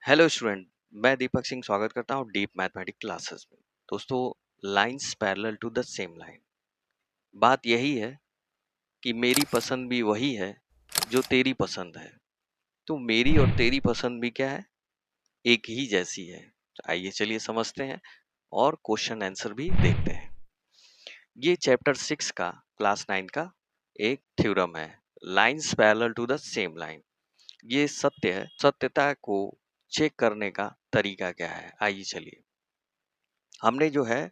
Hello student. मैं दीपक सिंह स्वागत करता हूँ डीप मैथमेटिक्स क्लासेस में। दोस्तों, lines parallel to the same line. बात यही है कि मेरी पसंद भी वही है जो तेरी पसंद है। तो मेरी और तेरी पसंद भी क्या है? एक ही जैसी है। तो आइए चलिए समझते हैं और क्वेश्चन आंसर भी देखते हैं। ये चैप्टर 6 का क्लास 9 का एक थ्योरम है, lines parallel to the same line. ये सत्य है। सत्यता को चेक करने का तरीका क्या है? आइए चलिए। हमने जो है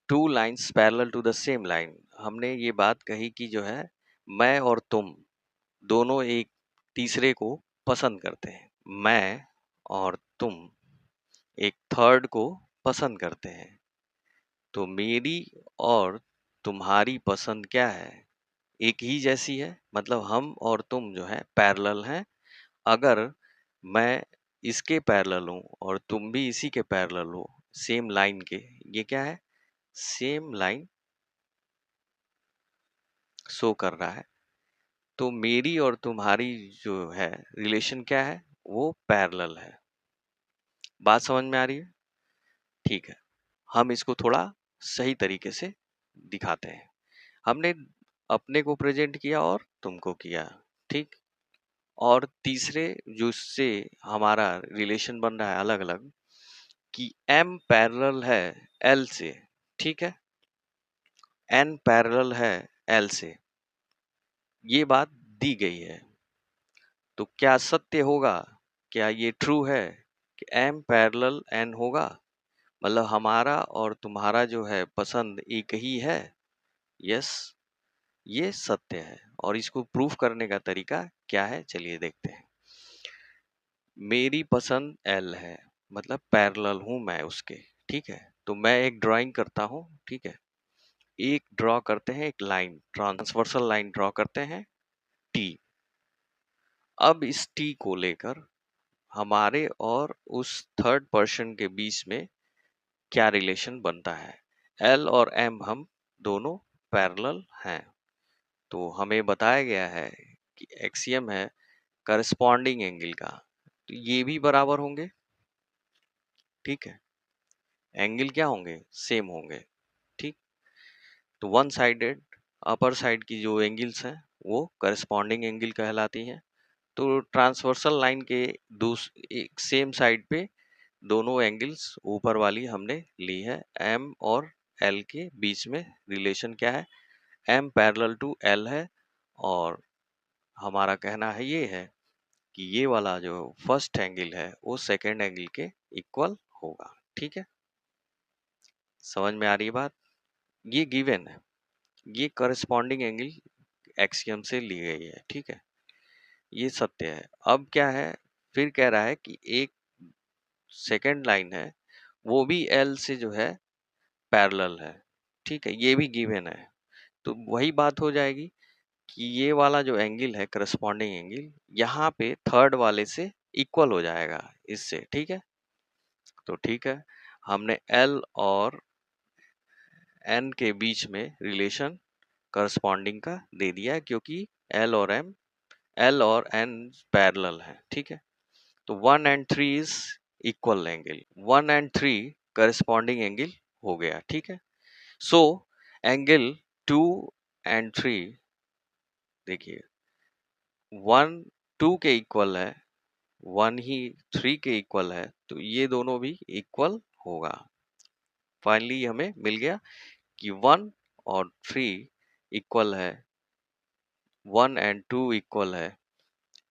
two lines parallel to the same line, हमने ये बात कही कि जो है मैं और तुम दोनों एक तीसरे को पसंद करते हैं। मैं और तुम एक थर्ड को पसंद करते हैं। तो मेरी और तुम्हारी पसंद क्या है? एक ही जैसी है। मतलब हम और तुम जो है पैरेलल हैं। अगर मैं इसके पैरेलल हूँ और तुम भी इसी के पैरेलल हो, सेम लाइन के, ये क्या है? सेम लाइन शो कर रहा है। तो मेरी और तुम्हारी जो है रिलेशन क्या है? वो पैरेलल है। बात समझ में आ रही है? ठीक है। हम इसको थोड़ा सही तरीके से दिखाते हैं। हमने अपने को प्रेजेंट किया और तुमको किया, ठीक। और तीसरे जो से हमारा रिलेशन बन रहा है अलग अलग, कि m पैरेलल है l से, ठीक है, n पैरेलल है l से। ये बात दी गई है। तो क्या सत्य होगा? क्या ये ट्रू है कि m पैरेलल n होगा? मतलब हमारा और तुम्हारा जो है पसंद एक ही है। यस, ये सत्य है। और इसको प्रूफ करने का तरीका क्या है, चलिए देखते हैं। मेरी पसंद l है, मतलब पैरेलल हूं मैं उसके, ठीक है। तो मैं एक ड्राइंग करता हूं, ठीक है। एक ड्रॉ करते हैं, एक लाइन, ट्रांसवर्सल लाइन ड्रॉ करते हैं, t। अब इस t को लेकर हमारे और उस थर्ड पर्सन के बीच में क्या रिलेशन बनता है? L और M हम दोनों पैरेलल हैं। तो हमें बताया गया है कि एक्सियम है करस्पॉन्डिंग एंगल का, तो ये भी बराबर होंगे, ठीक है। एंगल क्या होंगे? सेम होंगे, ठीक। तो वन साइडेड अपर साइड की जो एंगल्स हैं वो करस्पॉन्डिंग एंगल कहलाती हैं। तो ट्रांसवर्सल लाइन के एक सेम साइड पे दोनों एंगल्स ऊपर वाली हमने ली है। m और l के बीच में रिलेशन क्या है? m पैरेलल टू l है। और हमारा कहना है ये है कि ये वाला जो फर्स्ट एंगल है वो सेकेंड एंगल के इक्वल होगा, ठीक है। समझ में आ रही है बात? ये गिवन है, ये करस्पॉन्डिंग एंगल एक्सियम से ली गई है, ठीक है। ये सत्य है। अब क्या है, फिर कह रहा है कि एक सेकेंड लाइन है वो भी L से जो है पैरेलल है, ठीक है। ये भी गिवन है। तो वही बात हो जाएगी कि ये वाला जो एंगल है करस्पॉन्डिंग एंगल यहाँ पे थर्ड वाले से इक्वल हो जाएगा इससे, ठीक है। तो ठीक है, हमने L और N के बीच में रिलेशन करस्पॉन्डिंग का दे दिया है, क्योंकि L और N पैरेलल है, ठीक है। तो 1 and 3 is equal angle, 1 and 3 corresponding angle हो गया, ठीक है। सो एंगल 2 एंड 3, देखिए 1 2 के इक्वल है, 1 ही 3 के इक्वल है, तो ये दोनों भी इक्वल होगा। फाइनली हमें मिल गया कि 1 और 3 इक्वल है, 1 एंड 2 इक्वल है।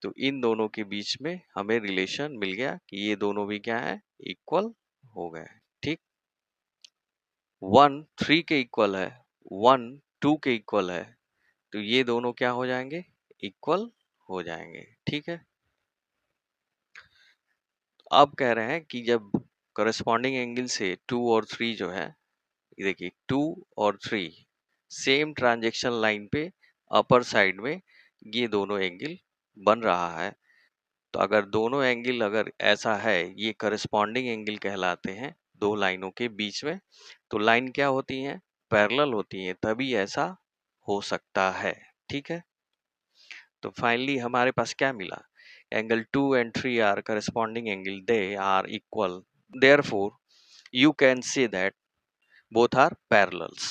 तो इन दोनों के बीच में हमें रिलेशन मिल गया कि ये दोनों भी क्या है? इक्वल हो गए, ठीक। 1 3 के इक्वल है, 1 2 के इक्वल है, तो ये दोनों क्या हो जाएंगे? इक्वल हो जाएंगे, ठीक है। अब कह रहे हैं कि जब करस्पॉन्डिंग एंगल से 2 और 3 जो है, देखिए 2 और 3 सेम ट्रांजैक्शन लाइन पे अपर साइड में ये दोनों एंगल बन रहा है। तो अगर दोनों एंगल अगर ऐसा है, ये करस्पॉन्डिंग एंगल कहलाते हैं दो लाइनों के बीच में। तो लाइन क्या होती है? पैरेलल होती है, तभी ऐसा हो सकता है, ठीक है। तो फाइनली हमारे पास क्या मिला angle 2 and 3 are corresponding angle, they are equal, therefore you can say that both are parallels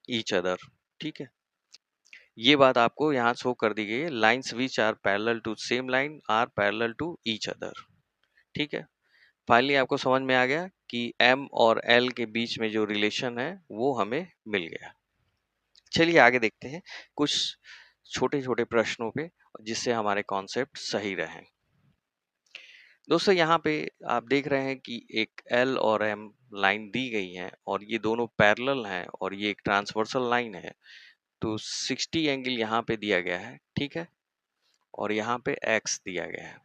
each other। ठीक है, ये बात आपको यहाँ शो कर दी गई है, lines which are parallel to same line are parallel to each other. ठीक है, फाइनली आपको समझ में आ गया कि M और L के बीच में जो रिलेशन है वो हमें मिल गया। चलिए आगे देखते हैं कुछ छोटे छोटे प्रश्नों पे, जिससे हमारे कॉन्सेप्ट सही रहें। दोस्तों यहाँ पे आप देख रहे हैं कि एक L और M लाइन दी गई है और ये दोनों पैरेलल हैं और ये एक ट्रांसवर्सल लाइन है, तो 60 एंगल यहाँ पे दिया गया है। ठीक है, और यहाँ पे x दिया गया है,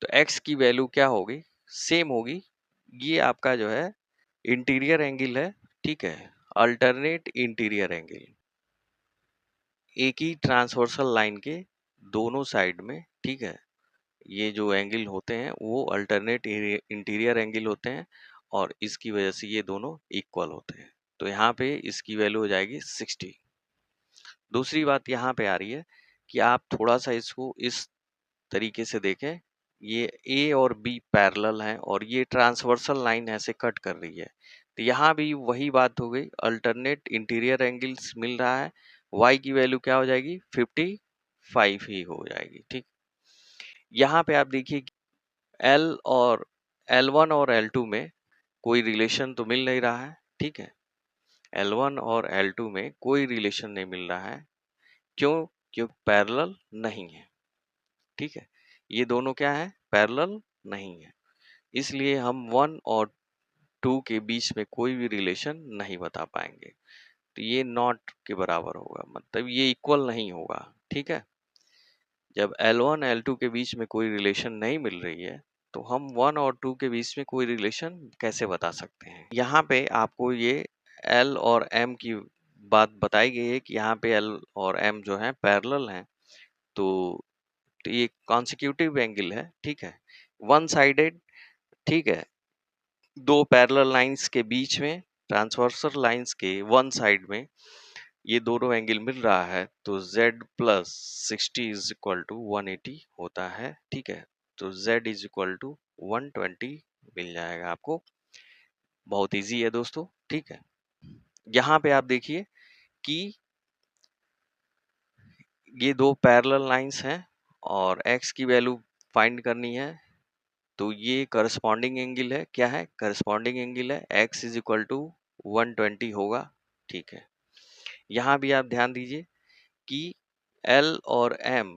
तो x की वैल्यू क्या होगी, सेम होगी। ये आपका जो है इंटीरियर एंगल है। ठीक है, अल्टरनेट इंटीरियर एंगल, एक ही ट्रांसवर्सल लाइन के दोनों साइड में। ठीक है, ये जो एंगल होते हैं वो अल्टरनेट इंटीरियर एंगल होते हैं और इसकी वजह से ये दोनों इक्वल होते हैं, तो यहाँ पे इसकी वैल्यू हो जाएगी 60। दूसरी बात यहाँ पे आ रही है कि आप थोड़ा सा इसको इस तरीके से देखें, ये ए और बी पैरेलल हैं और ये ट्रांसवर्सल लाइन ऐसे कट कर रही है, तो यहाँ भी वही बात हो गई, अल्टरनेट इंटीरियर एंगल्स मिल रहा है, y की वैल्यू क्या हो जाएगी 55 ही हो जाएगी। ठीक, यहाँ पे आप देखिए L और L1 और L2 में कोई रिलेशन तो मिल नहीं रहा है। ठीक है, L1 और L2 में कोई रिलेशन नहीं मिल रहा है, क्यों, क्योंकि पैरेलल नहीं है। ठीक है, ये दोनों क्या है, पैरेलल नहीं है, इसलिए हम 1 और 2 के बीच में कोई भी रिलेशन नहीं बता पाएंगे, तो ये नॉट के बराबर होगा, मतलब ये इक्वल नहीं होगा। ठीक है, जब L1 L2 के बीच में कोई रिलेशन नहीं मिल रही है, तो हम 1 और 2 के बीच में कोई रिलेशन कैसे बता सकते हैं। यहाँ पे आपको ये L और M की बात बताई गई है कि यहाँ पे L और M जो है पैरेलल हैं, तो ये कॉन्सिक्यूटिव एंगल है। ठीक है, वन साइडेड। ठीक है, दो पैरेलल लाइंस के बीच में, ट्रांसवर्सल लाइंस के वन साइड में ये दोनों एंगल मिल रहा है, तो z plus 60 is equal to 180 होता है। ठीक है, तो z इज इक्वल टू 120 मिल जाएगा आपको। बहुत इजी है दोस्तों। ठीक है, यहाँ पे आप देखिए कि ये दो पैरेलल लाइंस हैं और x की वैल्यू फाइंड करनी है, तो ये करस्पॉन्डिंग एंगल है। क्या है, करस्पॉन्डिंग एंगल है, x इज इक्वल टू 120 होगा। ठीक है, यहाँ भी आप ध्यान दीजिए कि L और M,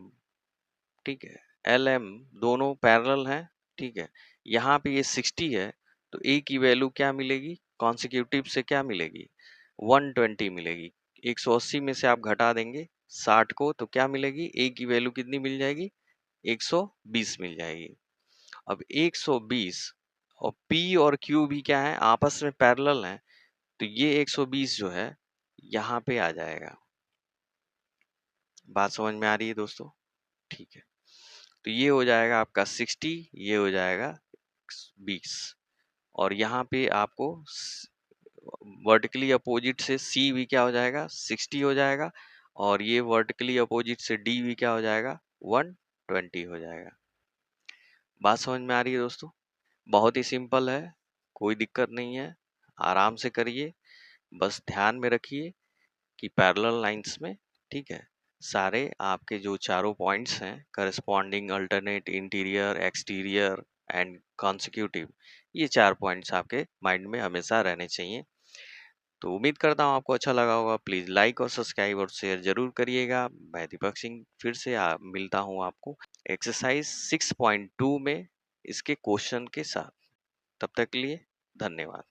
ठीक है, एल एम दोनों पैरेलल हैं। ठीक है, यहाँ पे ये 60 है, तो a की वैल्यू क्या मिलेगी, कॉन्सिक्यूटिव से क्या मिलेगी, 120 मिलेगी। 180 में से आप घटा देंगे 60 को, तो क्या मिलेगी, a की वैल्यू कितनी मिल जाएगी, 120 मिल जाएगी। अब 120 और p और q भी क्या है, आपस में पैरेलल हैं, तो ये 120 जो है यहाँ पे आ जाएगा। बात समझ में आ रही है दोस्तों। ठीक है, तो ये हो जाएगा आपका 60, ये हो जाएगा 20, और यहाँ पे आपको वर्टिकली अपोजिट से C भी क्या हो जाएगा, 60 हो जाएगा, और ये वर्टिकली अपोजिट से D भी क्या हो जाएगा, 120 हो जाएगा। बात समझ में आ रही है दोस्तों। बहुत ही सिंपल है, कोई दिक्कत नहीं है, आराम से करिए। बस ध्यान में रखिए कि पैरेलल लाइंस में, ठीक है, सारे आपके जो चारों पॉइंट्स हैं, corresponding, alternate, interior, exterior and consecutive, ये 4 पॉइंट्स आपके माइंड में हमेशा रहने चाहिए। तो उम्मीद करता हूँ आपको अच्छा लगा होगा। प्लीज़ लाइक और सब्सक्राइब और शेयर जरूर करिएगा। मैं दीपक सिंह फिर से मिलता हूँ आपको एक्सरसाइज 6.2 में इसके क्वेश्चन के साथ। तब तक के लिए धन्यवाद।